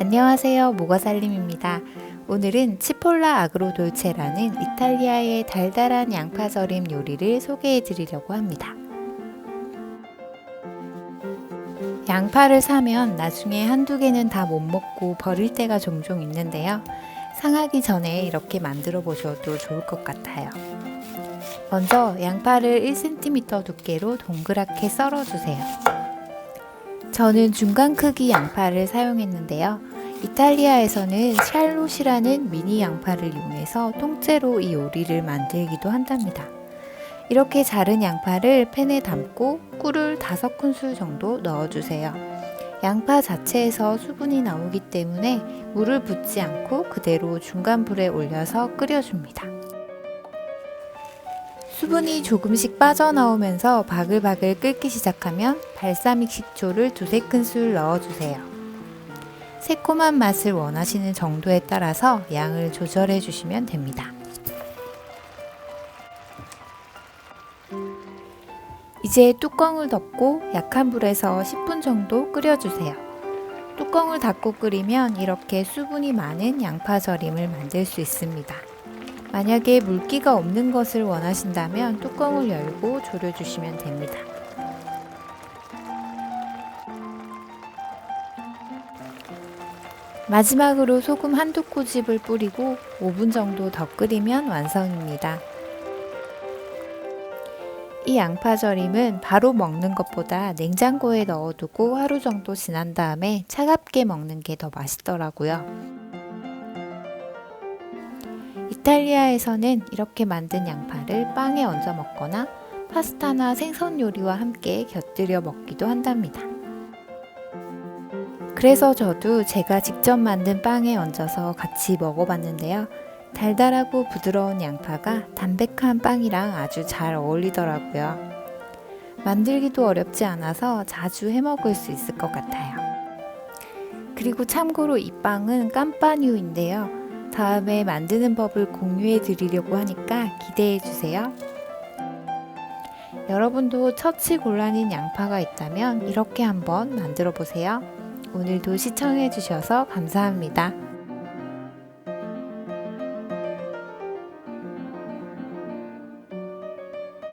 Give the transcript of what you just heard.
안녕하세요, 모가살림입니다. 오늘은 치폴라 아그로 돌체라는 이탈리아의 달달한 양파절임 요리를 소개해 드리려고 합니다. 양파를 사면 나중에 한두 개는 다 못 먹고 버릴 때가 종종 있는데요. 상하기 전에 이렇게 만들어 보셔도 좋을 것 같아요. 먼저 양파를 1cm 두께로 동그랗게 썰어 주세요. 저는 중간 크기 양파를 사용했는데요. 이탈리아에서는 샬롯이라는 미니 양파를 이용해서 통째로 이 요리를 만들기도 한답니다. 이렇게 자른 양파를 팬에 담고 꿀을 5큰술 정도 넣어주세요. 양파 자체에서 수분이 나오기 때문에 물을 붓지 않고 그대로 중간 불에 올려서 끓여줍니다. 수분이 조금씩 빠져나오면서 바글바글 끓기 시작하면 발사믹 식초를 2-3큰술 넣어주세요. 새콤한 맛을 원하시는 정도에 따라서 양을 조절해 주시면 됩니다. 이제 뚜껑을 덮고 약한 불에서 10분 정도 끓여주세요. 뚜껑을 닫고 끓이면 이렇게 수분이 많은 양파절임을 만들 수 있습니다. 만약에 물기가 없는 것을 원하신다면 뚜껑을 열고 졸여주시면 됩니다. 마지막으로 소금 한두 꼬집을 뿌리고 5분 정도 더 끓이면 완성입니다. 이 양파절임은 바로 먹는 것보다 냉장고에 넣어두고 하루 정도 지난 다음에 차갑게 먹는 게 더 맛있더라고요. 이탈리아에서는 이렇게 만든 양파를 빵에 얹어 먹거나 파스타나 생선 요리와 함께 곁들여 먹기도 한답니다. 그래서 저도 제가 직접 만든 빵에 얹어서 같이 먹어봤는데요. 달달하고 부드러운 양파가 담백한 빵이랑 아주 잘 어울리더라고요. 만들기도 어렵지 않아서 자주 해먹을 수 있을 것 같아요. 그리고 참고로 이 빵은 깜빠뉴인데요. 다음에 만드는 법을 공유해 드리려고 하니까 기대해 주세요. 여러분도 처치곤란인 양파가 있다면 이렇게 한번 만들어 보세요. 오늘도 시청해 주셔서 감사합니다.